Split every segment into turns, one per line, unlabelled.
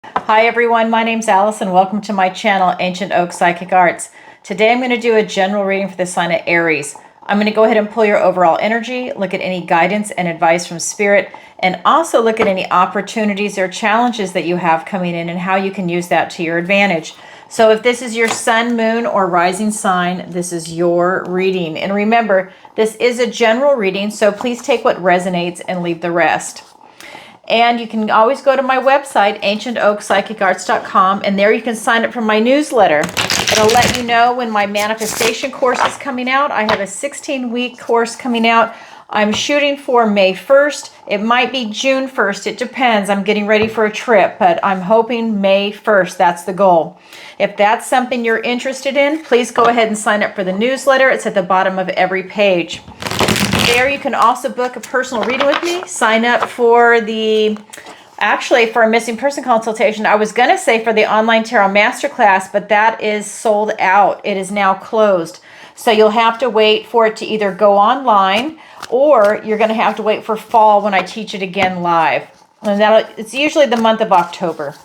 Hi everyone, my name's Alison. Welcome to my channel, Ancient Oak Psychic Arts. Today I'm going to do a general reading for the sign of Aries. I'm going to go ahead and pull your overall energy, look at any guidance and advice from Spirit, and also look at any opportunities or challenges that you have coming in and how you can use that to your advantage. So if this is your sun, moon, or rising sign, this is your reading. And remember, this is a general reading, so please take what resonates and leave the rest. And you can always go to my website, ancientoakpsychicarts.com, and there you can sign up for my newsletter. It'll let you know when my manifestation course is coming out. I have a 16-week course coming out. I'm shooting for May 1st. It might be June 1st. It depends. I'm getting ready for a trip, but I'm hoping May 1st. That's the goal. If that's something you're interested in, please go ahead and sign up for the newsletter. It's at the bottom of every page. There you can also book a personal reading with me. Sign up for for a missing person consultation. I was going to say for the online tarot masterclass, but that is sold out. It is now closed. So you'll have to wait for it to either go online or you're going to have to wait for fall when I teach it again live. And it's usually the month of October.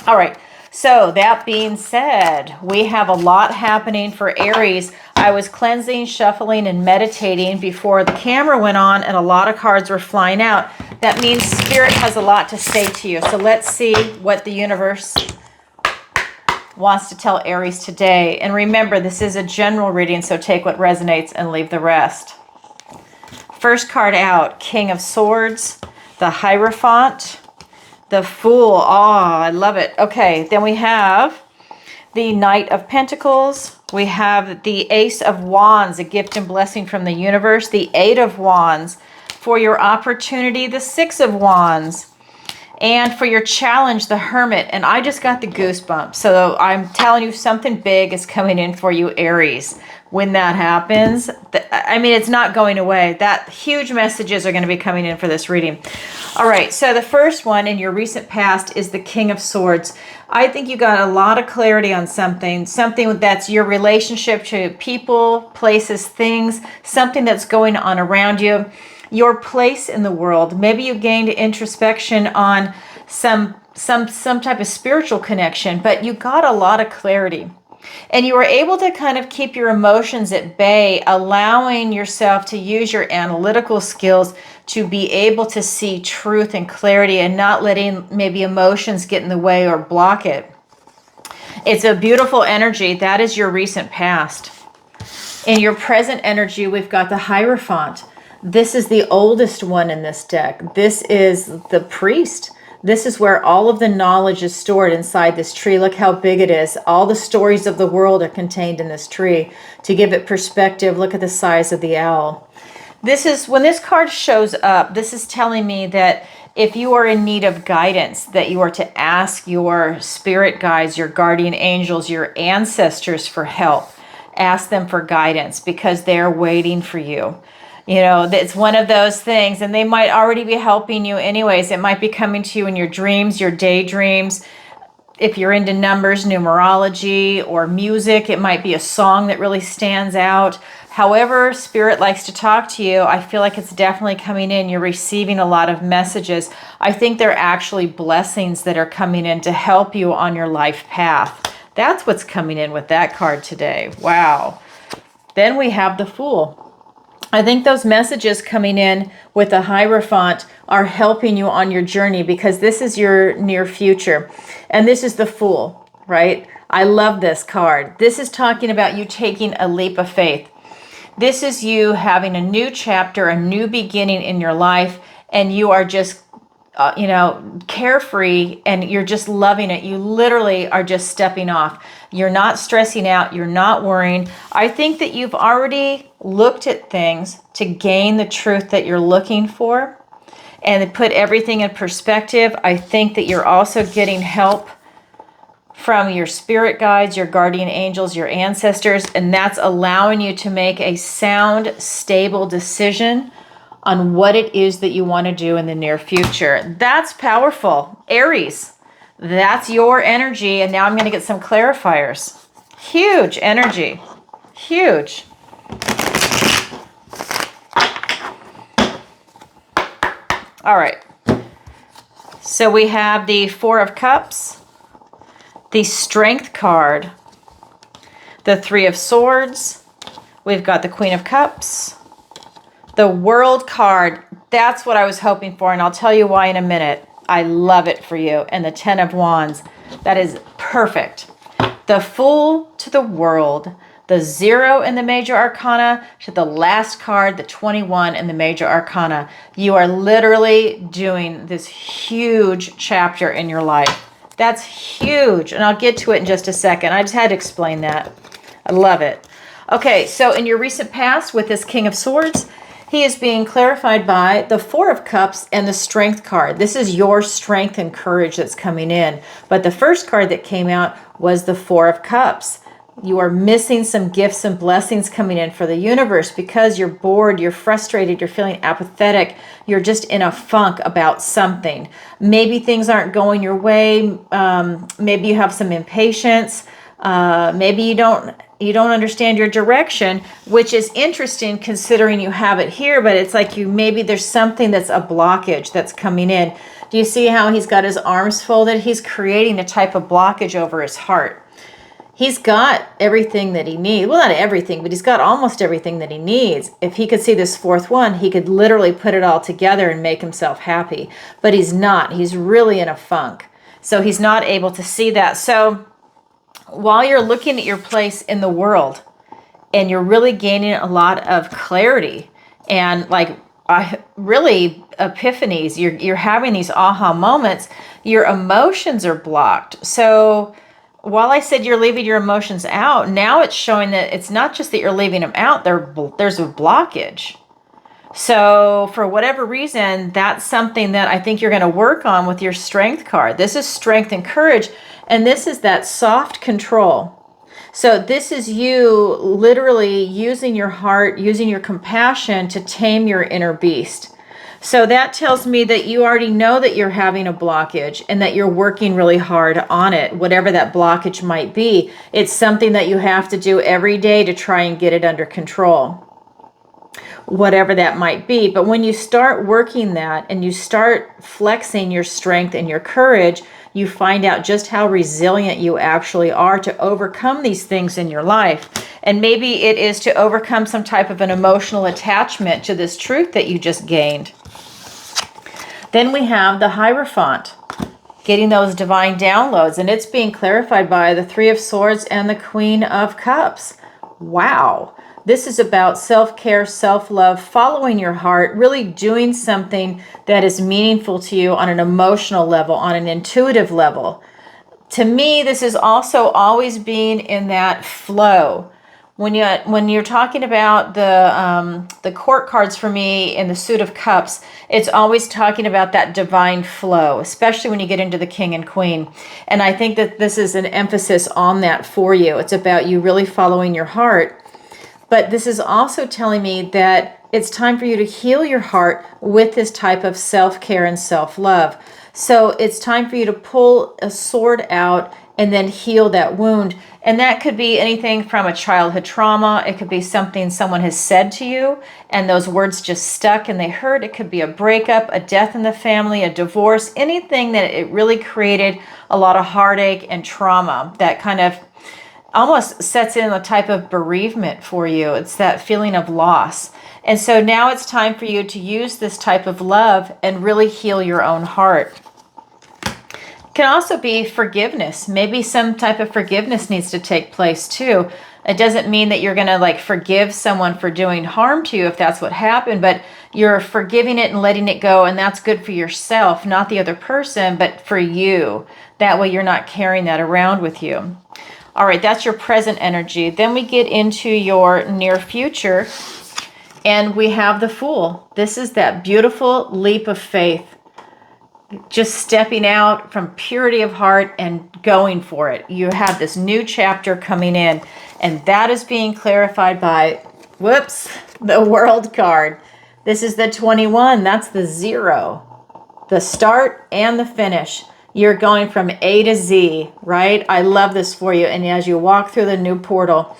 All right. So that being said, we have a lot happening for Aries. I was cleansing, shuffling, and meditating before the camera went on, and a lot of cards were flying out. That means Spirit has a lot to say to you. So let's see what the universe wants to tell Aries today. And remember, this is a general reading, so take what resonates and leave the rest. First card out, King of Swords, the Hierophant, the Fool. Oh, I love it. Okay, then we have the Knight of Pentacles. We have the Ace of Wands, a gift and blessing from the universe. The Eight of Wands. For your opportunity, the Six of Wands. And for your challenge, the Hermit. And I just got the goosebumps. So I'm telling you, something big is coming in for you, Aries. When that happens, it's not going away. That huge messages are going to be coming in for this reading. All right, so the first one in your recent past is the King of Swords. I think you got a lot of clarity on something that's your relationship to people, places, things, something that's going on around you, your place in the world. Maybe you gained introspection on some type of spiritual connection, but you got a lot of clarity. And you were able to kind of keep your emotions at bay, allowing yourself to use your analytical skills to be able to see truth and clarity and not letting maybe emotions get in the way or block it. It's a beautiful energy. That is your recent past. In your present energy, we've got the Hierophant. This is the oldest one in this deck. This is the priest. This is where all of the knowledge is stored inside this tree. Look how big it is. All the stories of the world are contained in this tree. To give it perspective, look at the size of the owl. When this card shows up, this is telling me that if you are in need of guidance, that you are to ask your spirit guides, your guardian angels, your ancestors for help. Ask them for guidance because they're waiting for you. You know, it's one of those things, and they might already be helping you anyways. It might be coming to you in your dreams, your daydreams. If you're into numbers, numerology, or music, it might be a song that really stands out. However Spirit likes to talk to you, I feel like it's definitely coming in. You're receiving a lot of messages. I think they're actually blessings that are coming in to help you on your life path. That's what's coming in with that card today. Wow. Then we have the Fool. I think those messages coming in with the Hierophant are helping you on your journey because this is your near future. And this is the Fool, right? I love this card. This is talking about you taking a leap of faith. This is you having a new chapter, a new beginning in your life, and you are just carefree, and you're just loving it. You literally are just stepping off. You're not stressing out. You're not worrying. I think that you've already looked at things to gain the truth that you're looking for and put everything in perspective. I think that you're also getting help from your spirit guides, your guardian angels, your ancestors, and that's allowing you to make a sound, stable decision on what it is that you want to do in the near future. That's powerful. Aries, that's your energy. And now I'm going to get some clarifiers. Huge energy. Huge. All right. So we have the Four of Cups, the Strength card, the Three of Swords. We've got the Queen of Cups, the World card. That's what I was hoping for, and I'll tell you why in a minute. I love it for you. And the Ten of Wands. That is perfect. The Fool to the World, the 0 in the Major Arcana to the last card, the 21 in the Major Arcana. You are literally doing this huge chapter in your life. That's huge, and I'll get to it in just a second. I just had to explain that. I love it. Okay, so in your recent past with this King of Swords, he is being clarified by the Four of Cups and the Strength card. This is your strength and courage that's coming in. But the first card that came out was the Four of Cups. You are missing some gifts and blessings coming in for the universe because you're bored, you're frustrated, you're feeling apathetic, you're just in a funk about something. Maybe things aren't going your way. Maybe you have some impatience. Maybe you don't understand your direction, which is interesting considering you have it here, but it's like maybe there's something that's a blockage that's coming in. Do you see how he's got his arms folded? He's creating a type of blockage over his heart. He's got everything that he needs. Well, not everything, but he's got almost everything that he needs. If he could see this fourth one, he could literally put it all together and make himself happy. But he's not. He's really in a funk. So he's not able to see that. So while you're looking at your place in the world and you're really gaining a lot of clarity and really epiphanies, you're having these aha moments, your emotions are blocked. So while I said you're leaving your emotions out, now it's showing that it's not just that you're leaving them out, there's a blockage. So for whatever reason, that's something that I think you're going to work on with your Strength card. This is strength and courage, and this is that soft control. So this is you literally using your heart, using your compassion to tame your inner beast. So that tells me that you already know that you're having a blockage and that you're working really hard on it, whatever that blockage might be. It's something that you have to do every day to try and get it under control, whatever that might be. But when you start working that and you start flexing your strength and your courage, you find out just how resilient you actually are to overcome these things in your life. And maybe it is to overcome some type of an emotional attachment to this truth that you just gained. Then we have the Hierophant, getting those divine downloads, and it's being clarified by the Three of Swords and the Queen of Cups. Wow. This is about self-care, self-love, following your heart, really doing something that is meaningful to you on an emotional level, on an intuitive level. To me, this is also always being in that flow. When you're talking about the court cards for me in the Suit of Cups, it's always talking about that divine flow, especially when you get into the King and Queen. And I think that this is an emphasis on that for you. It's about you really following your heart. But this is also telling me that it's time for you to heal your heart with this type of self-care and self-love. So it's time for you to pull a sword out and then heal that wound. And that could be anything from a childhood trauma. It could be something someone has said to you and those words just stuck and they hurt. It could be a breakup, a death in the family, a divorce, anything that it really created a lot of heartache and trauma that kind of almost sets in a type of bereavement for you. It's that feeling of loss. And so now it's time for you to use this type of love and really heal your own heart. Can also be forgiveness. Maybe some type of forgiveness needs to take place too. It doesn't mean that you're going to forgive someone for doing harm to you if that's what happened, but you're forgiving it and letting it go, and that's good for yourself, not the other person, but for you. That way you're not carrying that around with you. All right, that's your present energy. Then we get into your near future, and we have the Fool. This is that beautiful leap of faith. Just stepping out from purity of heart and going for it. You have this new chapter coming in, and that is being clarified by, the World card. This is the 21. That's the 0. The start and the finish. You're going from A to Z, right? I love this for you. And as you walk through the new portal,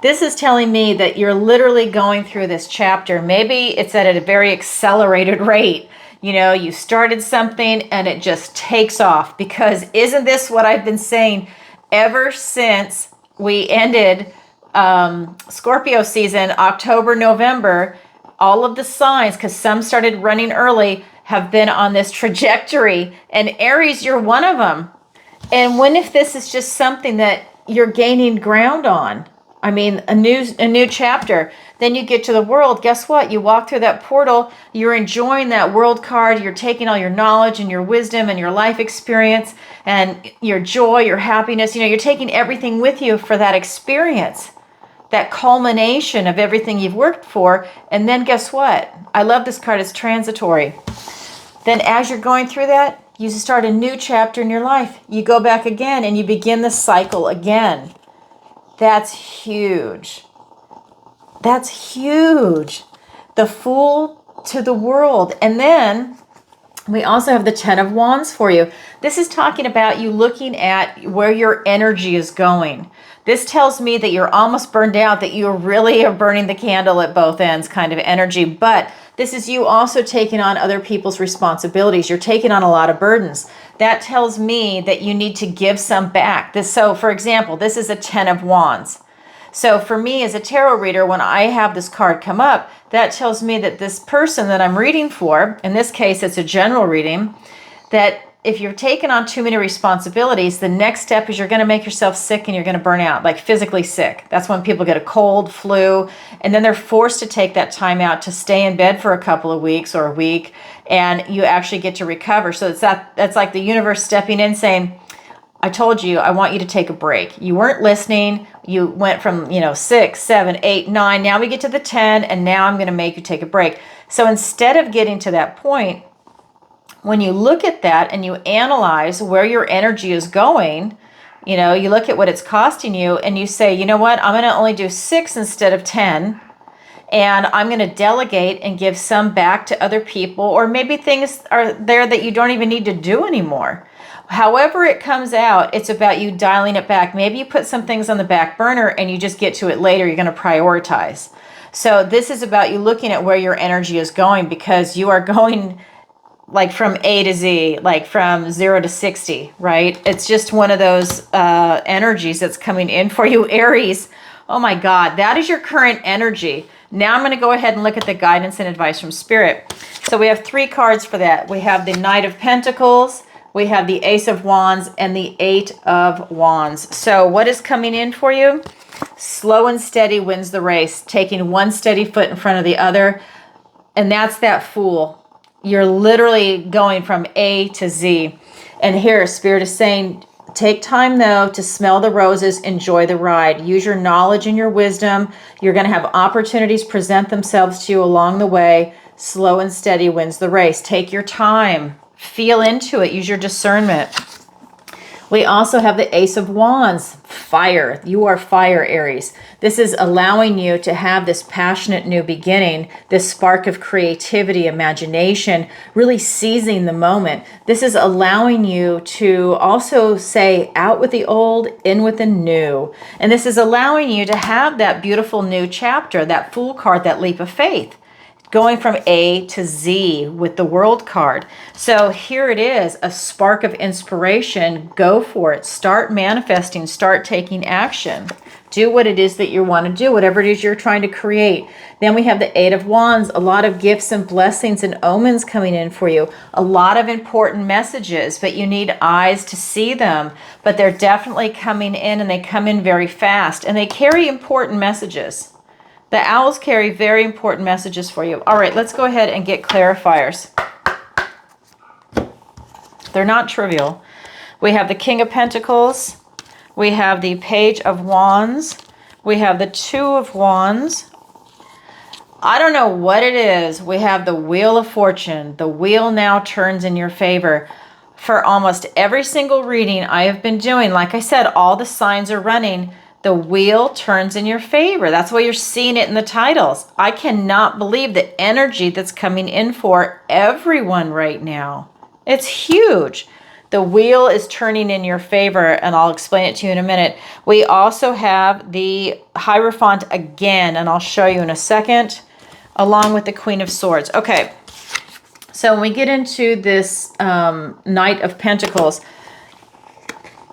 this is telling me that you're literally going through this chapter. Maybe it's at a very accelerated rate. You know, you started something and it just takes off, because isn't this what I've been saying ever since we ended Scorpio season, October, November? All of the signs, because some started running early, have been on this trajectory, and Aries, you're one of them. And when if this is just something that you're gaining ground on? I mean, a new chapter. Then you get to the world. Guess what? You walk through that portal. You're enjoying that world card. You're taking all your knowledge and your wisdom and your life experience and your joy, your happiness. You know, you're taking everything with you for that experience, that culmination of everything you've worked for. And then guess what? I love this card. It's transitory. Then as you're going through that, you start a new chapter in your life. You go back again and you begin the cycle again. That's huge. That's huge. The Fool to the world. And then we also have the 10 of Wands for you. This is talking about you looking at where your energy is going. This tells me that you're almost burned out, that you really are burning the candle at both ends kind of energy. But this is you also taking on other people's responsibilities. You're taking on a lot of burdens. That tells me that you need to give some back. So for example, this is a 10 of Wands. So for me as a tarot reader, when I have this card come up, that tells me that this person that I'm reading for, in this case, it's a general reading, that if you're taking on too many responsibilities, the next step is you're going to make yourself sick and you're going to burn out, like physically sick. That's when people get a cold, flu, and then they're forced to take that time out to stay in bed for a couple of weeks or a week, and you actually get to recover. So that's like the universe stepping in saying, I told you, I want you to take a break. You weren't listening. You went from, 6, 7, 8, 9. Now we get to the 10, and now I'm going to make you take a break. So instead of getting to that point, when you look at that and you analyze where your energy is going, you look at what it's costing you and you say, you know what, I'm going to only do 6 instead of 10. And I'm going to delegate and give some back to other people, or maybe things are there that you don't even need to do anymore. However it comes out, it's about you dialing it back. Maybe you put some things on the back burner and you just get to it later. You're going to prioritize. So this is about you looking at where your energy is going, because you are going like from A to Z, like from 0 to 60, right? It's just one of those energies that's coming in for you, Aries. Oh my God, that is your current energy. Now I'm going to go ahead and look at the guidance and advice from Spirit. So we have 3 cards for that. We have the Knight of Pentacles, we have the Ace of Wands, and the 8 of Wands. So what is coming in for you? Slow and steady wins the race, taking one steady foot in front of the other. And that's that Fool. You're literally going from A to Z. And here, Spirit is saying, take time, though, to smell the roses, enjoy the ride. Use your knowledge and your wisdom. You're going to have opportunities present themselves to you along the way. Slow and steady wins the race. Take your time. Feel into it. Use your discernment. We also have the Ace of Wands, fire. You are fire, Aries. This is allowing you to have this passionate new beginning, this spark of creativity, imagination, really seizing the moment. This is allowing you to also say, out with the old, in with the new. And this is allowing you to have that beautiful new chapter, that Fool card, that leap of faith, going from A to Z with the World card. So here it is, a spark of inspiration. Go for it. Start manifesting. Start taking action. Do what it is that you want to do, whatever it is you're trying to create. Then we have the 8 of Wands, a lot of gifts and blessings and omens coming in for you. A lot of important messages, but you need eyes to see them. But they're definitely coming in, and they come in very fast, and they carry important messages. The owls carry very important messages for you. All right, let's go ahead and get clarifiers. They're not trivial. We have the King of Pentacles. We have the Page of Wands. We have the 2 of Wands. I don't know what it is. We have the Wheel of Fortune. The wheel now turns in your favor. For almost every single reading I have been doing, like I said, all the signs are running. The wheel turns in your favor. That's why you're seeing it in the titles. I cannot believe the energy that's coming in for everyone right now. It's huge. The wheel is turning in your favor, and I'll explain it to you in a minute. We also have the Hierophant again, and I'll show you in a second, along with the Queen of Swords. Okay, So when we get into this Knight of Pentacles,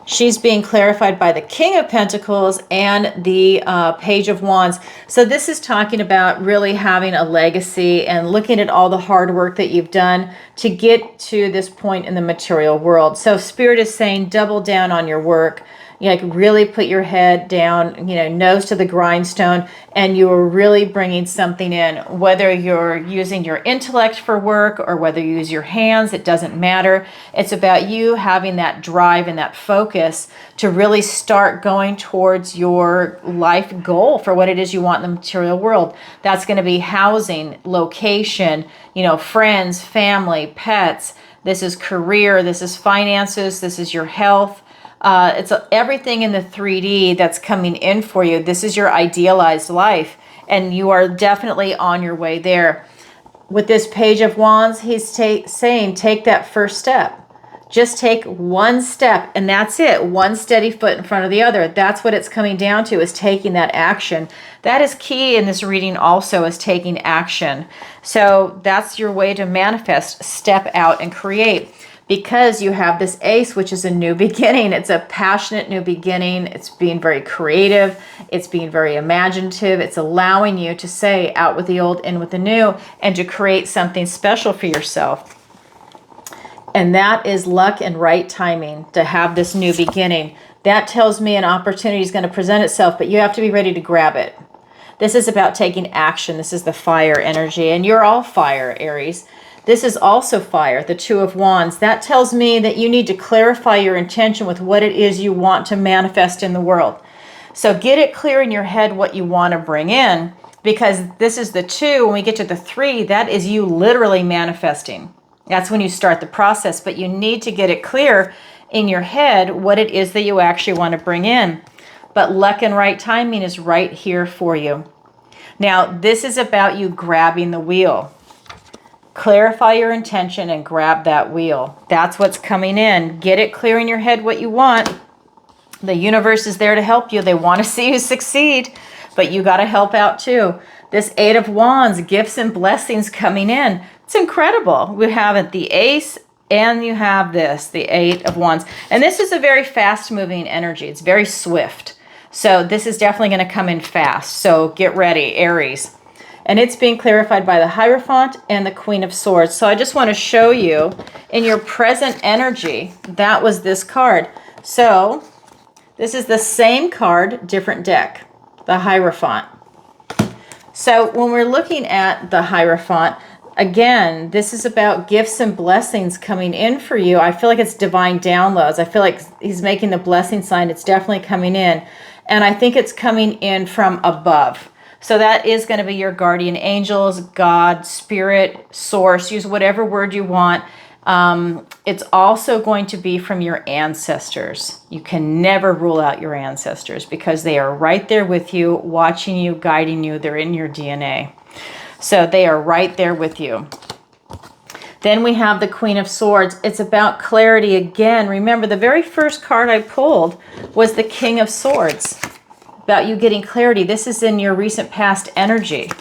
she's being clarified by the King of Pentacles and the Page of Wands. So this is talking about really having a legacy and looking at all the hard work that you've done to get to this point in the material world. So Spirit is saying double down on your work. You like really put your head down, nose to the grindstone, and you are really bringing something in. Whether you're using your intellect for work or whether you use your hands, it doesn't matter. It's about you having that drive and that focus to really start going towards your life goal for what it is you want in the material world. That's going to be housing, location, friends, family, pets. This is career. This is finances. This is your health. It's everything in the 3D that's coming in for you. This is your idealized life, and you are definitely on your way there. With this Page of Wands, he's saying take that first step. Just take one step, and that's it. One steady foot in front of the other. That's what it's coming down to, is taking that action. That is key in this reading also, is taking action. So that's your way to manifest. Step out and create. Because you have this Ace, which is a new beginning. It's a passionate new beginning. It's being very creative. It's being very imaginative. It's allowing you to say out with the old, in with the new, and to create something special for yourself. And that is luck and right timing to have this new beginning. That tells me an opportunity is going to present itself, but you have to be ready to grab it. This is about taking action. This is the fire energy, and you're all fire, Aries. This is also fire, the Two of Wands. That tells me that you need to clarify your intention with what it is you want to manifest in the world. So get it clear in your head what you want to bring in, because this is the 2. When we get to the 3, that is you literally manifesting. That's when you start the process, but you need to get it clear in your head what it is that you actually want to bring in. But luck and right timing is right here for you. Now, this is about you grabbing the wheel. Clarify your intention and grab that wheel. That's what's coming in. Get it clear in your head what you want. The universe is there to help you. They want to see you succeed, but you got to help out too. This 8 of Wands, gifts and blessings coming in. It's incredible. We have it, the Ace, and you have this, the 8 of Wands. And this is a very fast-moving energy. It's very swift. So this is definitely going to come in fast. So get ready, Aries. And it's being clarified by the Hierophant and the Queen of Swords. So I just want to show you in your present energy, that was this card. So this is the same card, different deck, the Hierophant. So when we're looking at the Hierophant, again, this is about gifts and blessings coming in for you. I feel like it's divine downloads. I feel like he's making the blessing sign. It's definitely coming in. And I think it's coming in from above. So that is going to be your guardian angels, God, spirit, source. Use whatever word you want. It's also going to be from your ancestors. You can never rule out your ancestors because they are right there with you, watching you, guiding you. They're in your DNA. So they are right there with you. Then we have the Queen of Swords. It's about clarity again. Remember, the very first card I pulled was the King of Swords. About you getting clarity. This is in your recent past energy.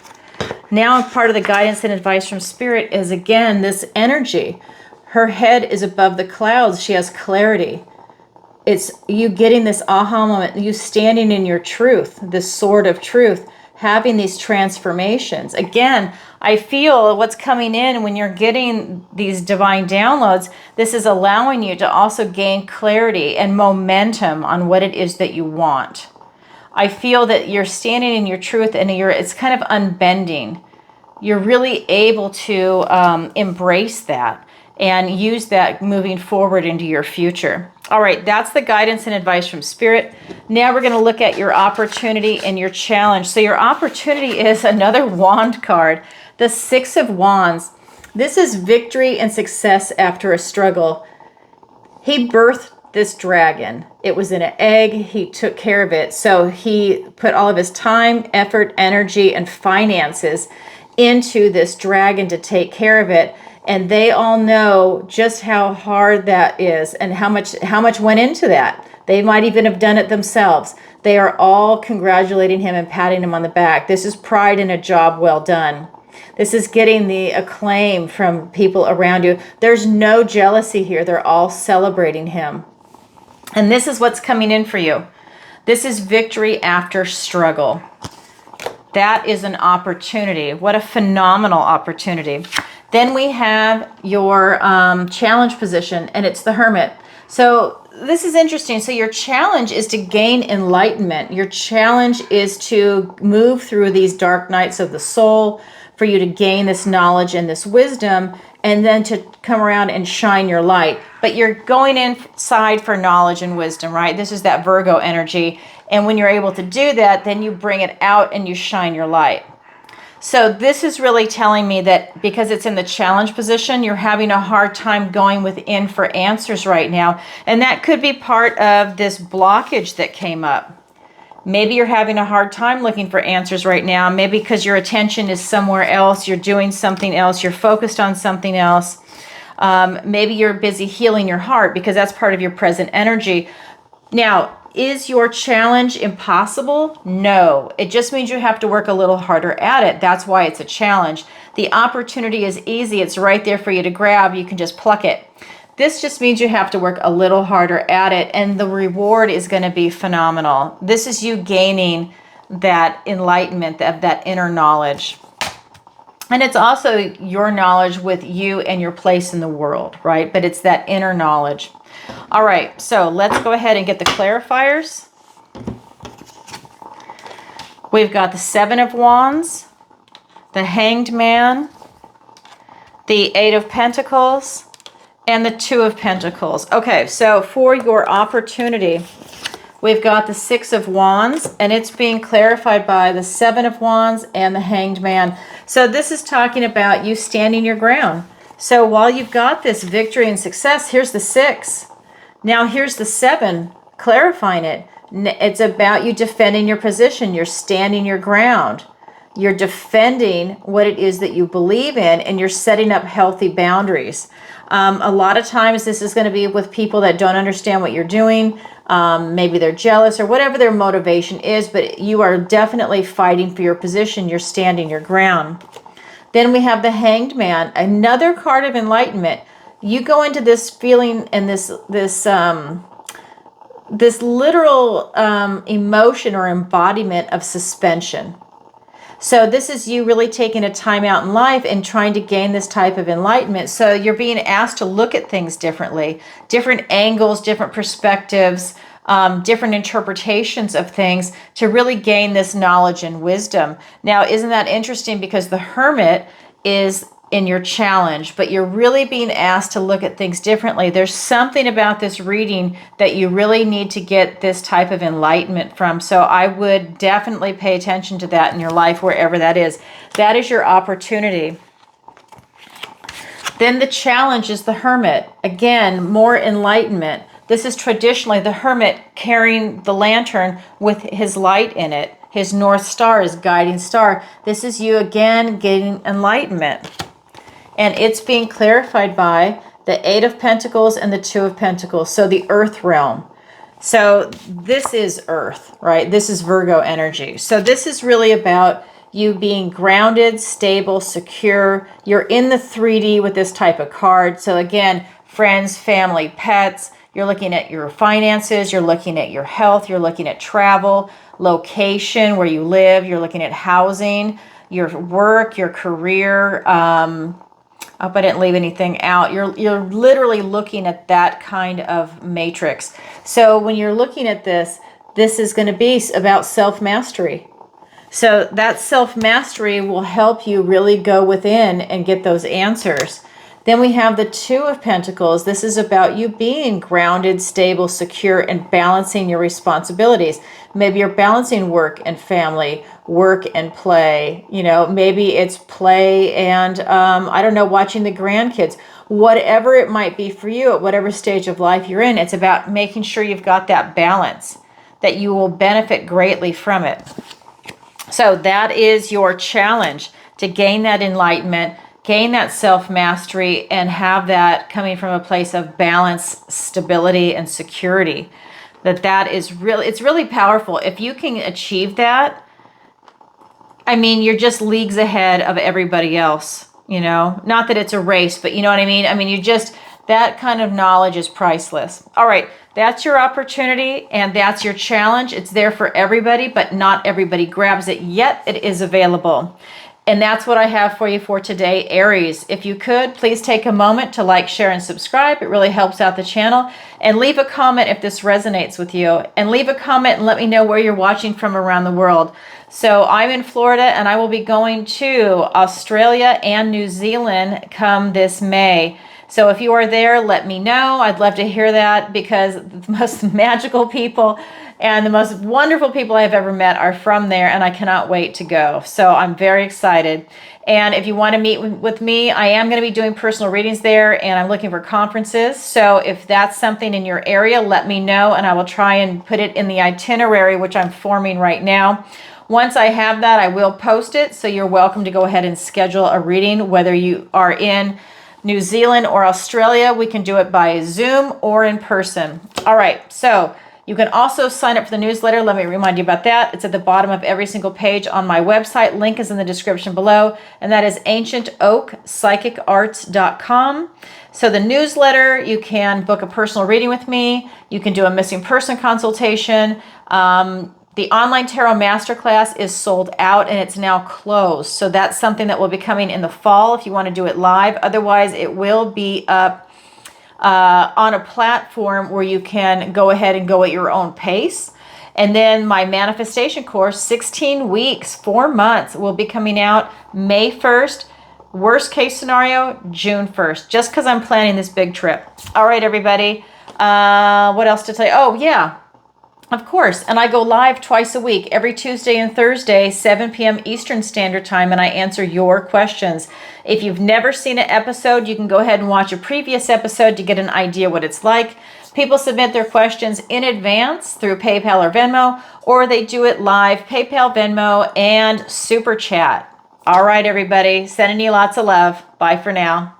Now part of the guidance and advice from Spirit is, again, this energy. Her head is above the clouds. She has clarity. It's you getting this aha moment, you standing in your truth, this sword of truth, having these transformations. Again, I feel what's coming in when you're getting these divine downloads, this is allowing you to also gain clarity and momentum on what it is that you want. I feel that you're standing in your truth and it's kind of unbending. You're really able to embrace that and use that moving forward into your future. All right, that's the guidance and advice from Spirit. Now we're going to look at your opportunity and your challenge. So your opportunity is another wand card, the 6 of Wands. This is victory and success after a struggle. He birthed this dragon. It was in an egg. He took care of it. So he put all of his time, effort, energy, and finances into this dragon to take care of it. And they all know just how hard that is and how much went into that. They might even have done it themselves. They are all congratulating him and patting him on the back. This is pride in a job well done. This is getting the acclaim from people around you. There's no jealousy here. They're all celebrating him. And this is what's coming in for you. This is victory after struggle. That is an opportunity. What a phenomenal opportunity. Then we have your challenge position, and it's the Hermit. So this is interesting. So your challenge is to gain enlightenment. Your challenge is to move through these dark nights of the soul, for you to gain this knowledge and this wisdom, and then to come around and shine your light. But you're going inside for knowledge and wisdom, right? This is that Virgo energy. And when you're able to do that, then you bring it out and you shine your light. So this is really telling me that because it's in the challenge position, you're having a hard time going within for answers right now. And that could be part of this blockage that came up. Maybe you're having a hard time looking for answers right now. Maybe because your attention is somewhere else. You're doing something else. You're focused on something else. Maybe you're busy healing your heart because that's part of your present energy. Now, is your challenge impossible? No. It just means you have to work a little harder at it. That's why it's a challenge. The opportunity is easy. It's right there for you to grab. You can just pluck it. This just means you have to work a little harder at it, and the reward is going to be phenomenal. This is you gaining that enlightenment, that inner knowledge. And it's also your knowledge with you and your place in the world, right? But it's that inner knowledge. All right, so let's go ahead and get the clarifiers. We've got the Seven of Wands, the Hanged Man, the Eight of Pentacles, and the Two of Pentacles. Okay, so for your opportunity, we've got the Six of Wands, and it's being clarified by the Seven of Wands and the Hanged Man. So this is talking about you standing your ground. So while you've got this victory and success, here's the Six. Now here's the Seven, clarifying it. It's about you defending your position. You're standing your ground. You're defending what it is that you believe in, and you're setting up healthy boundaries. A lot of times this is going to be with people that don't understand what you're doing. Maybe they're jealous or whatever their motivation is, but you are definitely fighting for your position. You're standing your ground. Then we have the Hanged Man, another card of enlightenment. You go into this feeling and this literal emotion or embodiment of suspension. So this is you really taking a time out in life and trying to gain this type of enlightenment. So you're being asked to look at things differently, different angles, different perspectives, different interpretations of things to really gain this knowledge and wisdom. Now, isn't that interesting? Because the Hermit is in your challenge, but you're really being asked to look at things differently. There's something about this reading that you really need to get this type of enlightenment from. So I would definitely pay attention to that in your life, wherever that is. That is your opportunity. Then the challenge is the Hermit. Again, more enlightenment. This is traditionally the Hermit carrying the lantern with his light in it. His North Star, his guiding star. This is you again getting enlightenment. And it's being clarified by the Eight of Pentacles and the Two of Pentacles. So the Earth realm. So this is Earth, right? This is Virgo energy. So this is really about you being grounded, stable, secure. You're in the 3D with this type of card. So again, friends, family, pets. You're looking at your finances. You're looking at your health. You're looking at travel, location, where you live. You're looking at housing, your work, your career. I hope I didn't leave anything out. You're literally looking at that kind of matrix. So when you're looking at this is going to be about self-mastery. So that self-mastery will help you really go within and get those answers. Then we have the Two of Pentacles. This is about you being grounded, stable, secure, and balancing your responsibilities. Maybe you're balancing work and family, work and play. You know, maybe it's play and, I don't know, watching the grandkids. Whatever it might be for you at whatever stage of life you're in, it's about making sure you've got that balance, that you will benefit greatly from it. So that is your challenge, to gain that enlightenment, gain that self-mastery, and have that coming from a place of balance, stability, and security. That is really, it's really powerful. If you can achieve that, I mean, you're just leagues ahead of everybody else, you know? Not that it's a race, but you know what I mean? I mean, you just, that kind of knowledge is priceless. All right, that's your opportunity and that's your challenge. It's there for everybody, but not everybody grabs it, yet it is available. And that's what I have for you for today, Aries. If you could, please take a moment to like, share, and subscribe. It really helps out the channel. And leave a comment if this resonates with you. And leave a comment and let me know where you're watching from around the world. So I'm in Florida, and I will be going to Australia and New Zealand come this May. So if you are there, let me know. I'd love to hear that, because the most magical people and the most wonderful people I've ever met are from there, and I cannot wait to go. So I'm very excited. And if you want to meet with me, I am going to be doing personal readings there, and I'm looking for conferences. So if that's something in your area, let me know, and I will try and put it in the itinerary, which I'm forming right now. Once I have that, I will post it. So you're welcome to go ahead and schedule a reading, whether you are in New Zealand or Australia. We can do it by Zoom or in person. All right, so you can also sign up for the newsletter. Let me remind you about that. It's at the bottom of every single page on my website. Link is in the description below, and that is ancientoakpsychicarts.com. So the newsletter, you can book a personal reading with me. You can do a missing person consultation. The online tarot masterclass is sold out and it's now closed. So that's something that will be coming in the fall if you want to do it live. Otherwise, it will be up on a platform where you can go ahead and go at your own pace. And then my manifestation course, 16 weeks, 4 months, will be coming out May 1st. Worst case scenario, June 1st, just because I'm planning this big trip. All right, everybody. What else to tell you? Oh, yeah. Of course, and I go live twice a week, every Tuesday and Thursday, 7 p.m. Eastern Standard Time, and I answer your questions. If you've never seen an episode, you can go ahead and watch a previous episode to get an idea what it's like. People submit their questions in advance through PayPal or Venmo, or they do it live, PayPal, Venmo, and Super Chat. All right, everybody, sending you lots of love. Bye for now.